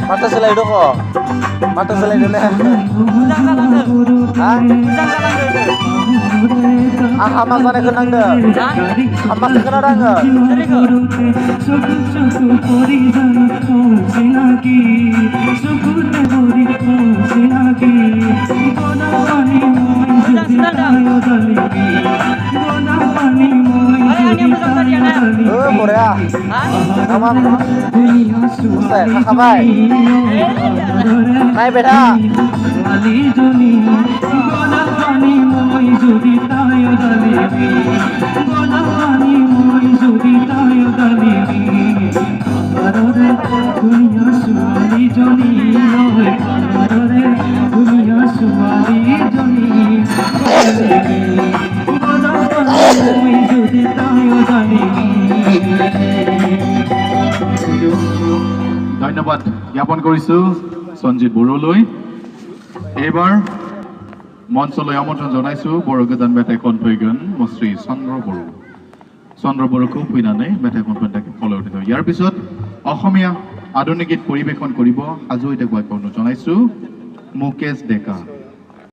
Mata selai dong kok. Mata selai dulu. Hah? Amas mana kenang deh? Amas kenal enggak? Korea. Sama. Usai, kabai. Naik beda. ধন্যবাদ জ্ঞাপন কৰিছো সঞ্জিত বড়োলৈ এবাৰ মঞ্চলৈ আমন্ত্ৰণ জনাইছো বৰগদান মেটাই কণ্ঠয়গান শ্ৰী চন্দ্ৰ বড়োকো ফুইনানে মেটাই কণ্ঠয়গান ফলো উঠিব ইয়াৰ পিছত অসমীয়া আধুনিক গীত পৰিৱেশন কৰিব সাজু এতিয়া গোৱাকৰ্ণ জনাইছো মুকেশ ডেকা।